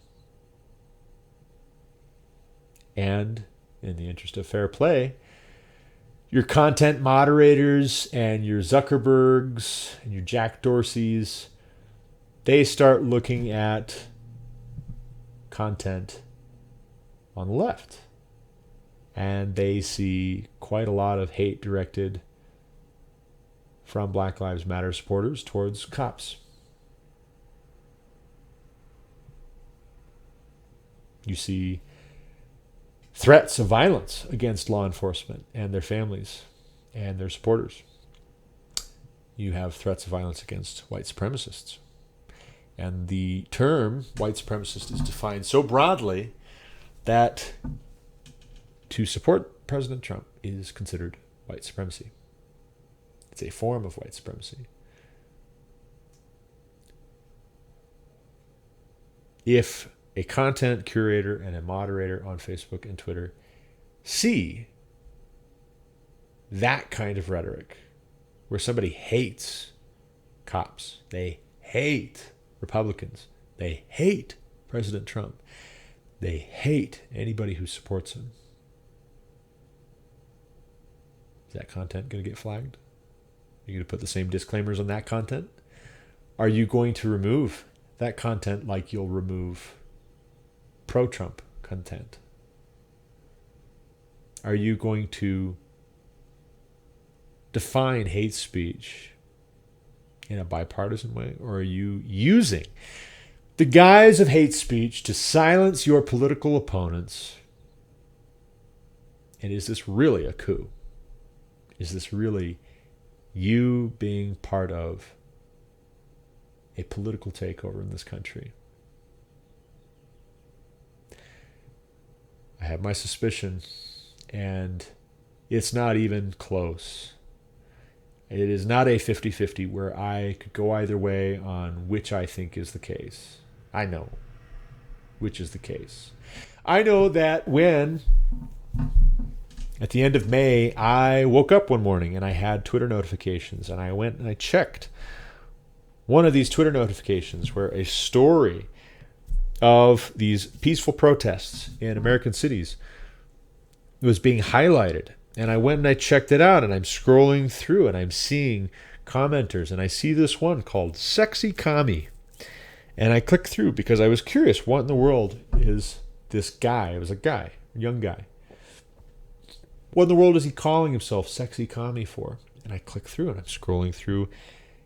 And in the interest of fair play, your content moderators and your Zuckerbergs and your Jack Dorseys, they start looking at content on the left. And they see quite a lot of hate directed from Black Lives Matter supporters towards cops. You see threats of violence against law enforcement and their families and their supporters. you have threats of violence against white supremacists. And the term white supremacist is defined so broadly that to support President Trump is considered white supremacy. It's a form of white supremacy. If a content curator and a moderator on Facebook and Twitter see that kind of rhetoric, where somebody hates cops, they hate Republicans, they hate President Trump, they hate anybody who supports him, is that content going to get flagged? Are you going to put the same disclaimers on that content? Are you going to remove that content like you'll remove pro-Trump content? Are you going to define hate speech in a bipartisan way? Or are you using the guise of hate speech to silence your political opponents? And is this really a coup? Is this really you being part of a political takeover in this country? I have my suspicion, and it's not even close. It is not a 50-50 where I could go either way on which I think is the case. I know which is the case. I know that when, at the end of May, I woke up one morning and I had Twitter notifications, and I went and I checked one of these Twitter notifications where a story of these peaceful protests in American cities was being highlighted. And I went and I checked it out, and I'm scrolling through and I'm seeing commenters, and I see this one called Sexy Commie. And I clicked through because I was curious, what in the world is this guy? It was a guy, a young guy. What in the world is he calling himself Sexy Commie for? And I click through and I'm scrolling through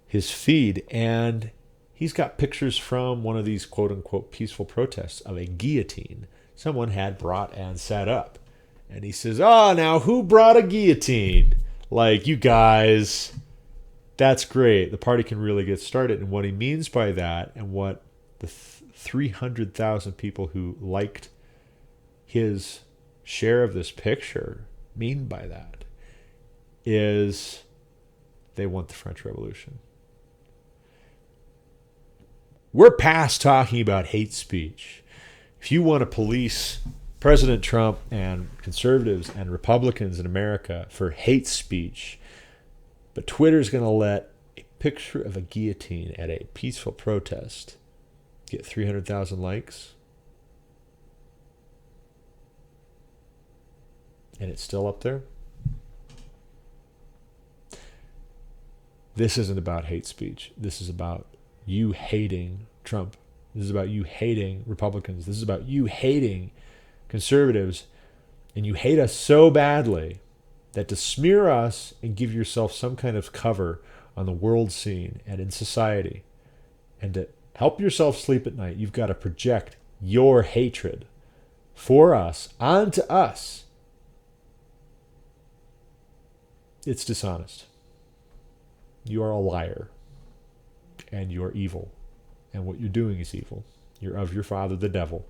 his feed, and he's got pictures from one of these quote-unquote peaceful protests of a guillotine someone had brought and set up. And he says, now who brought a guillotine? Like, you guys, that's great. The party can really get started. And what he means by that, and what the 300,000 people who liked his share of this picture mean by that, is they want the French Revolution. We're past talking about hate speech. If you want to police President Trump and conservatives and Republicans in America for hate speech, but Twitter's going to let a picture of a guillotine at a peaceful protest get 300,000 likes, and it's still up there. This isn't about hate speech. This is about you hating Trump. This is about you hating Republicans. This is about you hating conservatives, and you hate us so badly that to smear us and give yourself some kind of cover on the world scene and in society, and to help yourself sleep at night, you've got to project your hatred for us onto us. It's dishonest. You are a liar, and you're evil, and what you're doing is evil. You're of your father, the devil.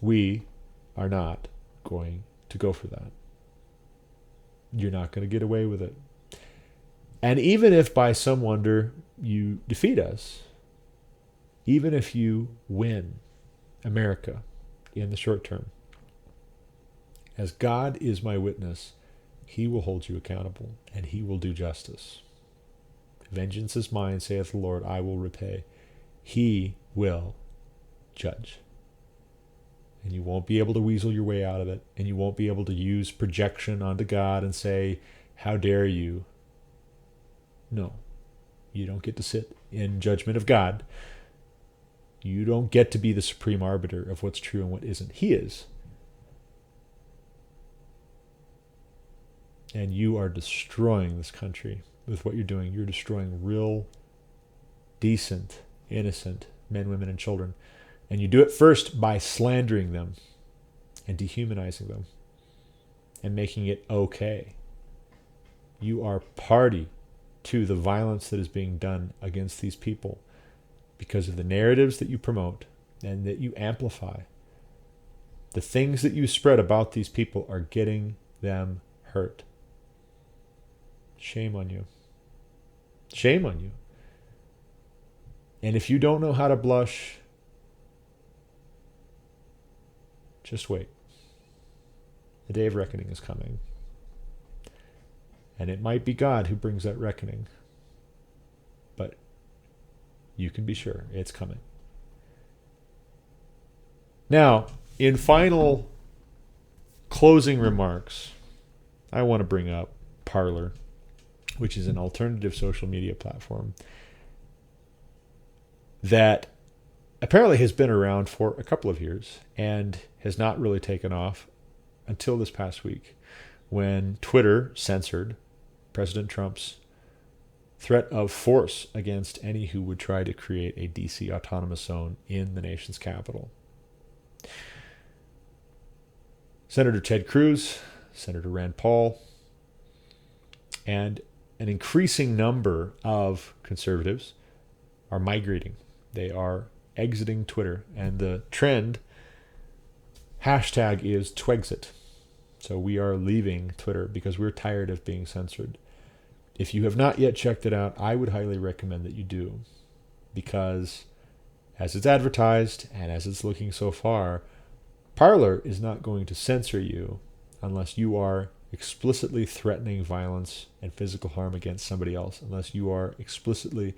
We are not going to go for that. You're not going to get away with it. And even if by some wonder you defeat us, even if you win America in the short term, as God is my witness, he will hold you accountable, and he will do justice. Vengeance is mine, saith the Lord, I will repay. He will judge. And you won't be able to weasel your way out of it, and you won't be able to use projection onto God and say, how dare you? No, you don't get to sit in judgment of God. You don't get to be the supreme arbiter of what's true and what isn't. He is. And you are destroying this country with what you're doing. You're destroying real, decent, innocent men, women, and children. And you do it first by slandering them and dehumanizing them and making it okay You are party to the violence that is being done against these people because of the narratives that you promote and that you amplify. The things that you spread about these people are getting them hurt. Shame on you. Shame on you. And if you don't know how to blush, just wait. The day of reckoning is coming. And it might be God who brings that reckoning. But you can be sure it's coming. Now, in final closing remarks, I want to bring up Parler, which is an alternative social media platform that apparently has been around for a couple of years and has not really taken off until this past week when Twitter censored President Trump's threat of force against any who would try to create a DC autonomous zone in the nation's capital. Senator Ted Cruz, Senator Rand Paul, and an increasing number of conservatives are migrating. They are exiting Twitter, and the trend hashtag is Twexit. So we are leaving Twitter because we're tired of being censored. If you have not yet checked it out, I would highly recommend that you do, because as it's advertised and as it's looking so far, Parler is not going to censor you unless you are explicitly threatening violence and physical harm against somebody else, unless you are explicitly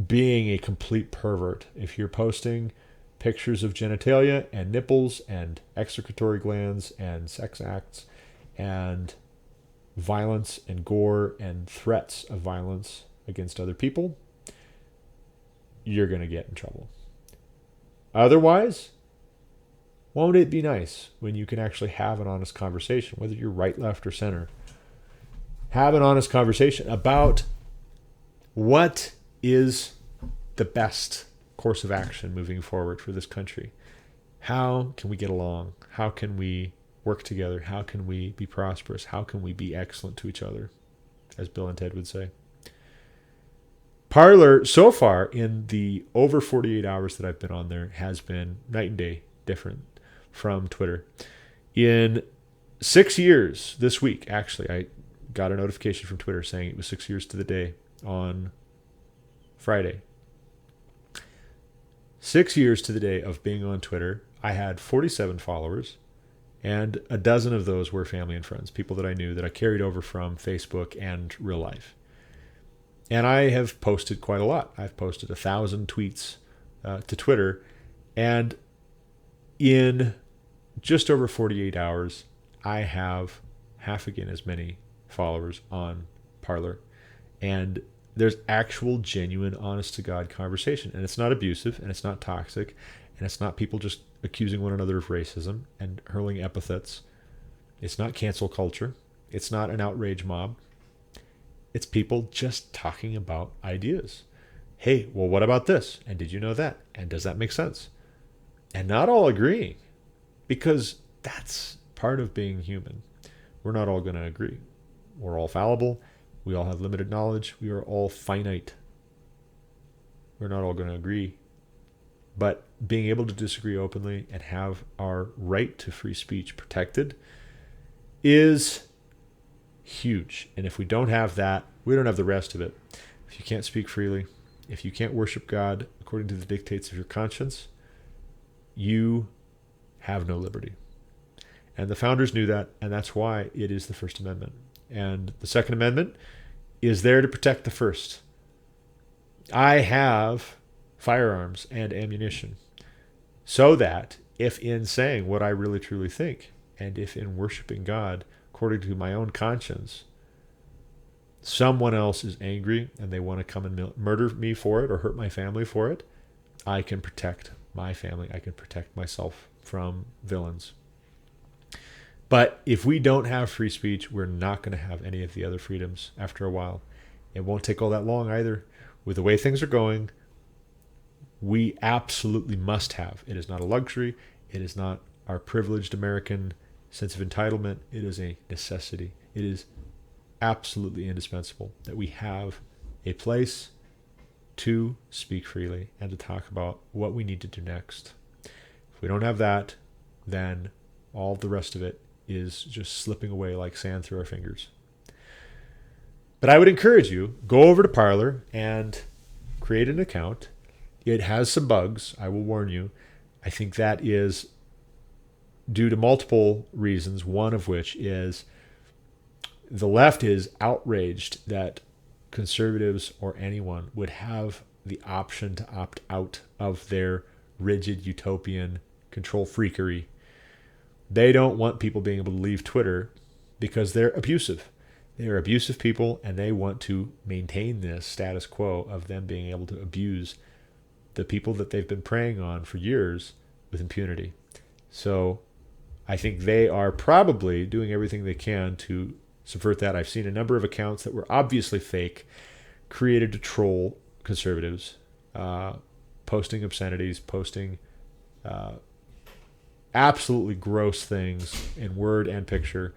being a complete pervert. If you're posting pictures of genitalia and nipples and excretory glands and sex acts and violence and gore and threats of violence against other people, you're going to get in trouble. Otherwise, won't it be nice when you can actually have an honest conversation, whether you're right, left, or center? Have an honest conversation about what is the best course of action moving forward for this country. How can we get along? How can we work together? How can we be prosperous? How can we be excellent to each other, as Bill and Ted would say? Parler, so far in the over 48 hours that I've been on there, has been night and day different from Twitter. In 6 years, this week, actually, I got a notification from Twitter saying it was 6 years to the day on Friday. 6 years to the day of being on Twitter, I had 47 followers, and a dozen of those were family and friends, people that I knew that I carried over from Facebook and real life. And I have posted quite a lot. I've posted 1,000 tweets to Twitter, and in just over 48 hours, I have half again as many followers on Parler. And there's actual, genuine, honest-to-God conversation. And it's not abusive, and it's not toxic, and it's not people just accusing one another of racism and hurling epithets. It's not cancel culture. It's not an outrage mob. It's people just talking about ideas. Hey, well, what about this? And did you know that? And does that make sense? And not all agreeing, because that's part of being human. We're not all going to agree. We're all fallible. We all have limited knowledge. We are all finite. We're not all going to agree. But being able to disagree openly and have our right to free speech protected is huge. And if we don't have that, we don't have the rest of it. If you can't speak freely, if you can't worship God according to the dictates of your conscience, you have no liberty. And the founders knew that, and that's why it is the First Amendment. And the Second Amendment is there to protect the First. I have firearms and ammunition so that if in saying what I really truly think, and if in worshiping God according to my own conscience, someone else is angry and they want to come and murder me for it or hurt my family for it, I can protect my family. I can protect myself from villains. But if we don't have free speech, we're not going to have any of the other freedoms after a while. It won't take all that long either. With the way things are going, we absolutely must have. It is not a luxury. It is not our privileged American sense of entitlement. It is a necessity. It is absolutely indispensable that we have a place to speak freely and to talk about what we need to do next. If we don't have that, then all the rest of it is just slipping away like sand through our fingers. But I would encourage you, go over to Parler and create an account. It has some bugs, I will warn you. I think that is due to multiple reasons, one of which is the left is outraged that conservatives or anyone would have the option to opt out of their rigid utopian control freakery. They don't want people being able to leave Twitter because they're abusive. They are abusive people, and they want to maintain this status quo of them being able to abuse the people that they've been preying on for years with impunity. So I think they are probably doing everything they can to subvert that. I've seen a number of accounts that were obviously fake, created to troll conservatives, posting obscenities, posting absolutely gross things in word and picture.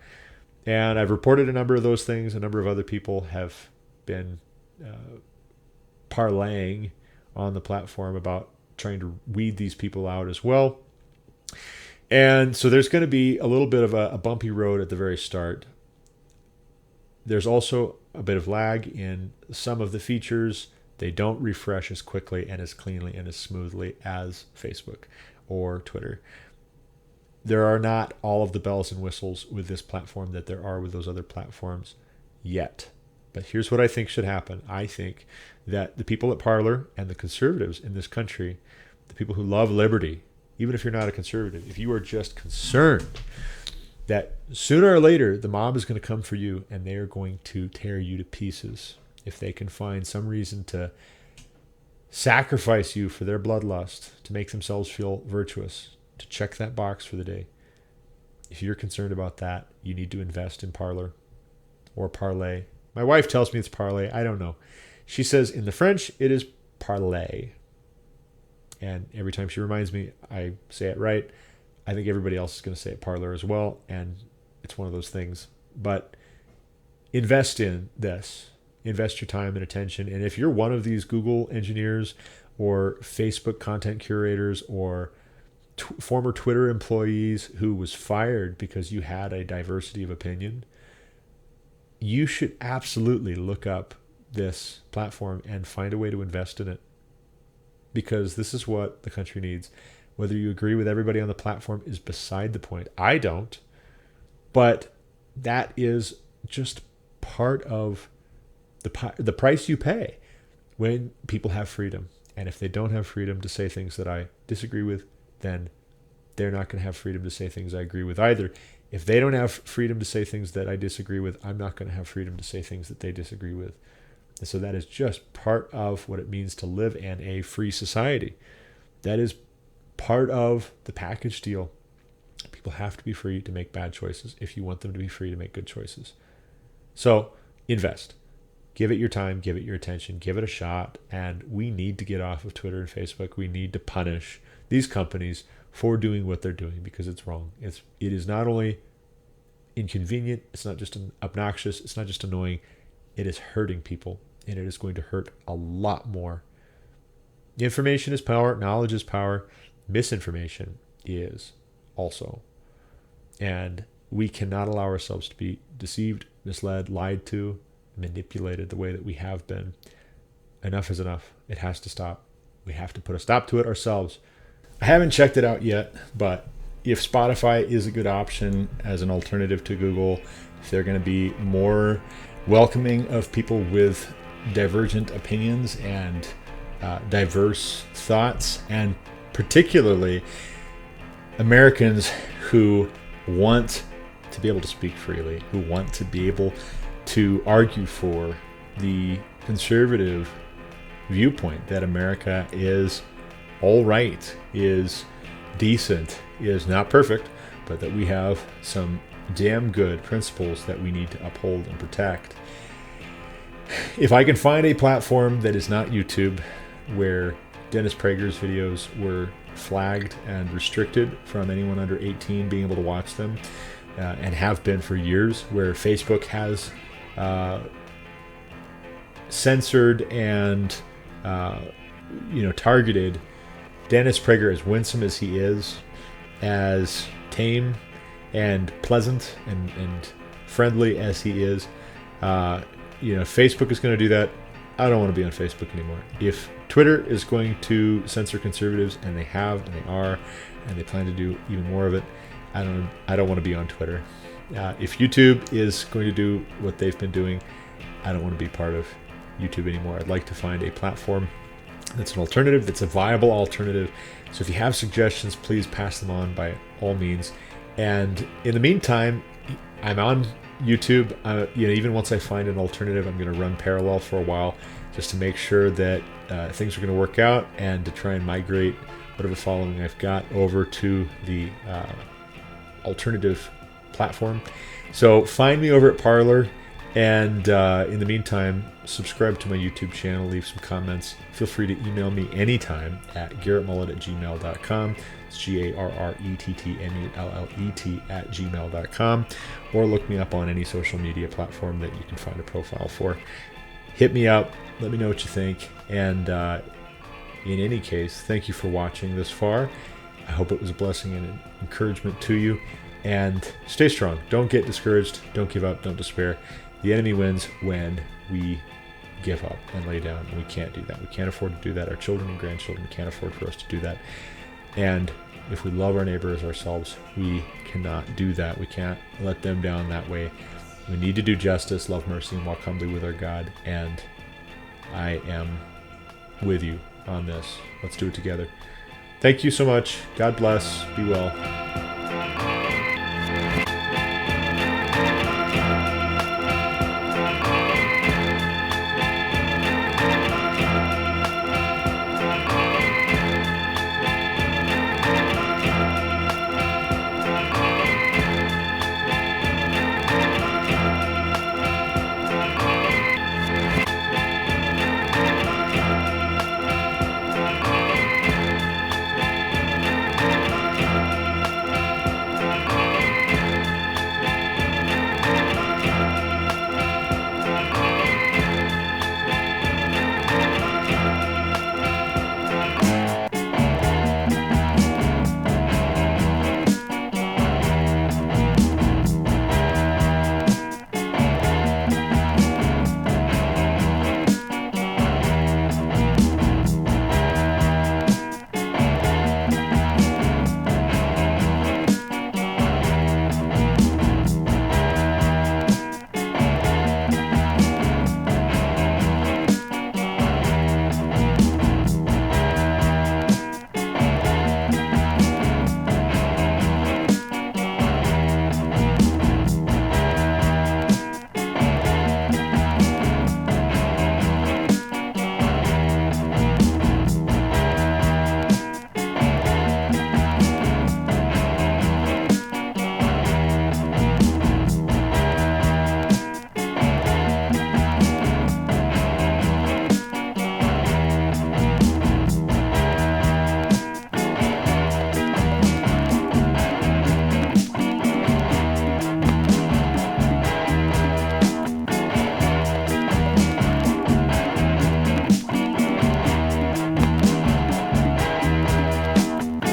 And I've reported a number of those things. A number of other people have been parlaying on the platform about trying to weed these people out as well. And so there's going to be a little bit of a bumpy road at the very start. There's also a bit of lag in some of the features. They don't refresh as quickly and as cleanly and as smoothly as Facebook or Twitter. There are not all of the bells and whistles with this platform that there are with those other platforms yet. But here's what I think should happen. I think that the people at Parler and the conservatives in this country, the people who love liberty, even if you're not a conservative, if you are just concerned that sooner or later the mob is going to come for you and they are going to tear you to pieces, if they can find some reason to sacrifice you for their bloodlust, to make themselves feel virtuous, to check that box for the day. If you're concerned about that, you need to invest in Parler or Parlay. My wife tells me it's Parlay. I don't know. She says in the French, it is Parlay. And every time she reminds me, I say it right. I think everybody else is going to say it Parler as well. And it's one of those things. But invest in this. Invest your time and attention. And if you're one of these Google engineers or Facebook content curators or former Twitter employees who was fired because you had a diversity of opinion, you should absolutely look up this platform and find a way to invest in it, because this is what the country needs. Whether you agree with everybody on the platform is beside the point. I don't, but that is just part of the price you pay when people have freedom. And if they don't have freedom to say things that I disagree with, then they're not going to have freedom to say things I agree with either. If they don't have freedom to say things that I disagree with, I'm not going to have freedom to say things that they disagree with. And so that is just part of what it means to live in a free society. That is part of the package deal. People have to be free to make bad choices if you want them to be free to make good choices. So invest. Give it your time, give it your attention, give it a shot. And we need to get off of Twitter and Facebook. We need to punish these companies for doing what they're doing, because it's wrong. It is not only inconvenient, it's not just obnoxious, it's not just annoying, it is hurting people, and it is going to hurt a lot more. Information is power, knowledge is power, misinformation is also. And we cannot allow ourselves to be deceived, misled, lied to, manipulated the way that we have been. Enough is enough. It has to stop. We have to put a stop to it ourselves. I haven't checked it out yet, but if Spotify is a good option as an alternative to Google, if they're going to be more welcoming of people with divergent opinions and diverse thoughts, and particularly Americans who want to be able to speak freely, who want to be able to argue for the conservative viewpoint that America is all right, is decent, is not perfect, but that we have some damn good principles that we need to uphold and protect. If I can find a platform that is not YouTube, where Dennis Prager's videos were flagged and restricted from anyone under 18 being able to watch them, and have been for years, where Facebook has censored and targeted Dennis Prager, as winsome as he is, as tame and pleasant and friendly as he is. Facebook is going to do that. I don't want to be on Facebook anymore. If Twitter is going to censor conservatives, and they have, and they are, and they plan to do even more of it, I don't want to be on Twitter. If YouTube is going to do what they've been doing, I don't want to be part of YouTube anymore. I'd like to find a platform that's an alternative, that's a viable alternative. So if you have suggestions, please pass them on by all means. And in the meantime, I'm on YouTube. Even once I find an alternative, I'm going to run parallel for a while just to make sure that things are going to work out, and to try and migrate whatever following I've got over to the alternative platform. So find me over at Parler, and in the meantime, subscribe to my YouTube channel, leave some comments. Feel free to email me anytime at garrettmullet@gmail.com. It's GarrettMullet@gmail.com, or look me up on any social media platform that you can find a profile for. Hit me up, let me know what you think, and in any case, thank you for watching this far. I hope it was a blessing and an encouragement to you, and stay strong. Don't get discouraged, don't give up, don't despair. The enemy wins when we give up and lay down, and we can't do that. We can't afford to do that. Our children and grandchildren can't afford for us to do that. And if we love our neighbor as ourselves, we cannot do that. We can't let them down that way. We need to do justice, love mercy, and walk humbly with our God. And I am with you on this. Let's do it together. Thank you so much. God bless. Be well.